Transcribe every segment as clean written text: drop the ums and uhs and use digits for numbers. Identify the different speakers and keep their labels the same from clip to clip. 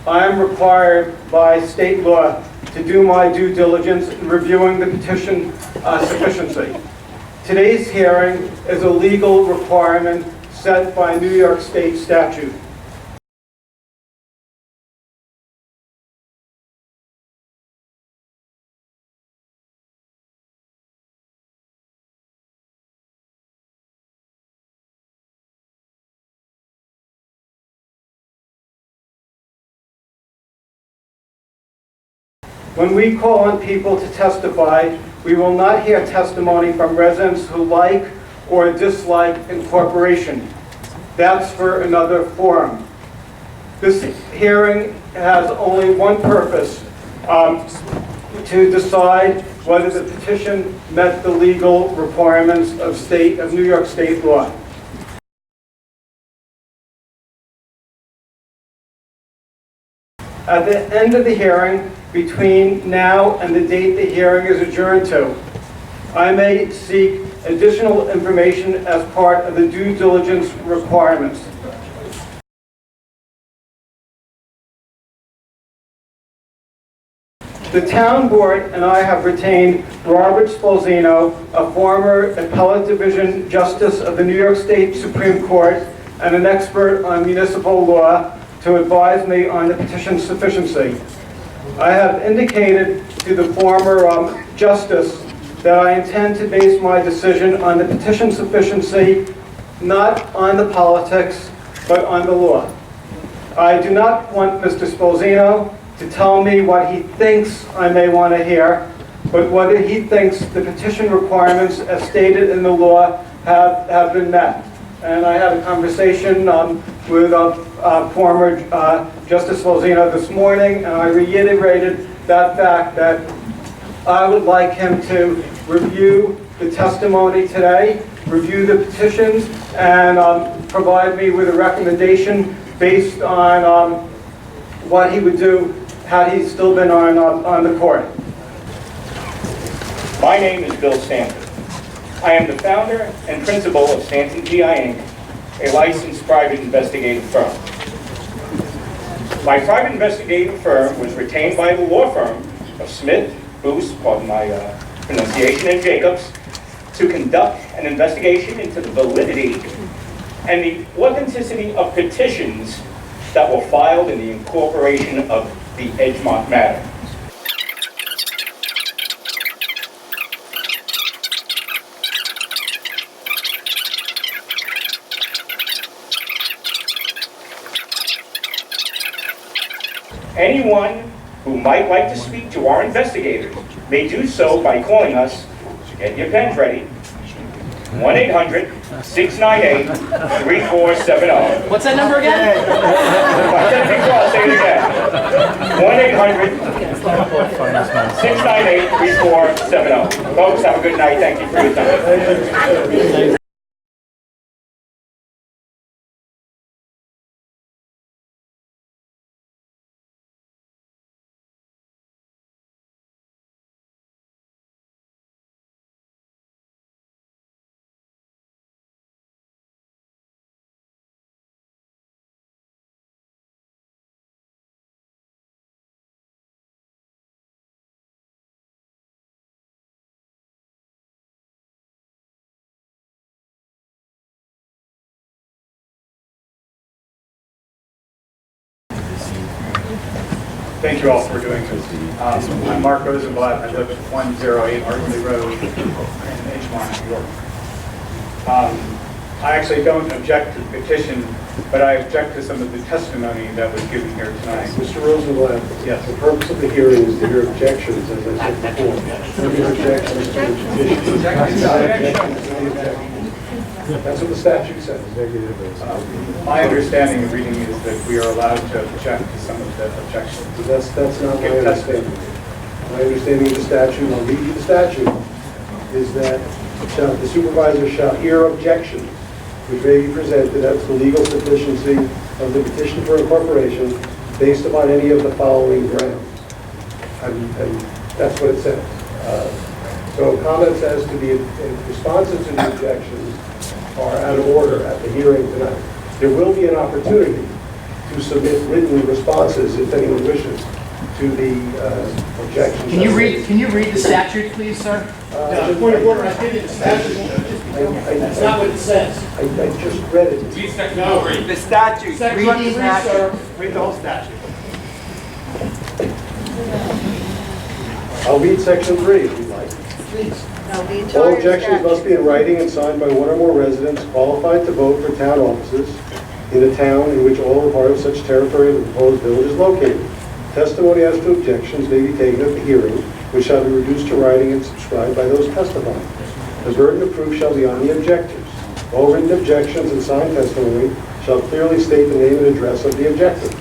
Speaker 1: I am required by state law to do my due diligence in reviewing the petition sufficiency. Today's hearing is a legal requirement set by New York State statute. When we call on people to testify, we will not hear testimony from residents who like or dislike Incorporation. That's for another forum. This hearing has only one purpose, to decide whether the petition met the legal requirements of New York State law. At the end of the hearing, between now and the date the hearing is adjourned to, I may seek additional information as part of the due diligence requirements. The town board and I have retained Robert Spolzino, a former appellate division justice of the New York State Supreme Court and an expert on municipal law, to advise me on the petition's sufficiency. I have indicated to the former justice that I intend to base my decision on the petition's sufficiency, not on the politics, but on the law. I do not want Mr. Spolzino to tell me what he thinks I may want to hear, but whether he thinks the petition requirements as stated in the law have been met. And I had a conversation with former Justice Spolzino this morning, and I reiterated that fact that I would like him to review the testimony today, review the petitions, and provide me with a recommendation based on what he would do had he still been on the court.
Speaker 2: My name is Bill Stanton. I am the founder and principal of Stanton GI Inc., a licensed private investigative firm. My private investigative firm was retained by the law firm of Smith, Booth, pardon my pronunciation, and Jacobs, to conduct an investigation into the validity and the authenticity of petitions that were filed in the incorporation of the Edgemont matter. Anyone who might like to speak to our investigators may do so by calling us, get your pens ready, 1-800-698-3470.
Speaker 3: What's that number again?
Speaker 2: If I said it before, I'll say it again. 1-800-698-3470. Folks, have a good night. Thank you for your time.
Speaker 4: Thank you all for doing this. I'm Mark Rosenblatt. I live at 108 Artley Road in Edgemont, New York. I actually don't object to the petition, but I object to some of the testimony that was given here tonight.
Speaker 5: Mr. Rosenblatt,
Speaker 4: Yes.
Speaker 5: the purpose of the hearing is to hear objections, as I said before. Any objections to the petition? That's what the statute says.
Speaker 4: My understanding of reading is that we are allowed to object to some of the objections.
Speaker 5: That's not my understanding. My understanding of the statute, I'll read you the statute, is that the supervisor shall hear objections which may be presented as to legal sufficiency of the petition for incorporation based upon any of the following grounds. And that's what it says. So comments as to the responses to the objections are out of order at the hearing tonight. There will be an opportunity to submit written responses, if anyone wishes, to the objections.
Speaker 3: Can you read the statute, please, sir?
Speaker 6: Point of order, I gave you the statute. That's not what it says.
Speaker 5: I just read it.
Speaker 6: No,
Speaker 3: The statute.
Speaker 6: Section
Speaker 3: Read the
Speaker 6: 3,
Speaker 3: statute.
Speaker 6: sir. Read the whole statute.
Speaker 5: I'll read section 3 if you'd like.
Speaker 7: No, the
Speaker 5: All
Speaker 7: entire
Speaker 5: objections
Speaker 7: statute.
Speaker 5: must be in writing and signed by one or more residents qualified to vote for town offices in a town in which all or part of such territory of the proposed village is located. Testimony as to objections may be taken at the hearing, which shall be reduced to writing and subscribed by those testifying. The burden of proof shall be on the objectors. All written objections and signed testimony shall clearly state the name and address of the objector.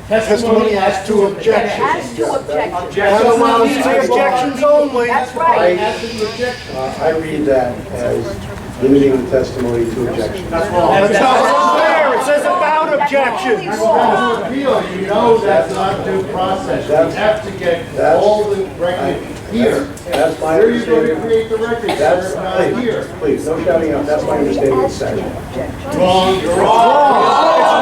Speaker 6: Testimony as to objections.
Speaker 7: As to objections.
Speaker 6: I don't want to say objections only.
Speaker 7: That's right.
Speaker 6: As to the objection.
Speaker 5: I read that as limiting the testimony to objections.
Speaker 6: That's not fair. It says about objections.
Speaker 7: That's wrong.
Speaker 8: Appeal, you know that's not due process.
Speaker 5: That's-
Speaker 8: We have to get
Speaker 5: that's-
Speaker 8: all the record here.
Speaker 5: That's my
Speaker 8: Where are you going to
Speaker 5: understanding.
Speaker 8: create the record,
Speaker 5: That's,
Speaker 8: sir, not here?
Speaker 5: please, no shouting out, that's my understanding of the statute.
Speaker 8: Wrong, you're wrong.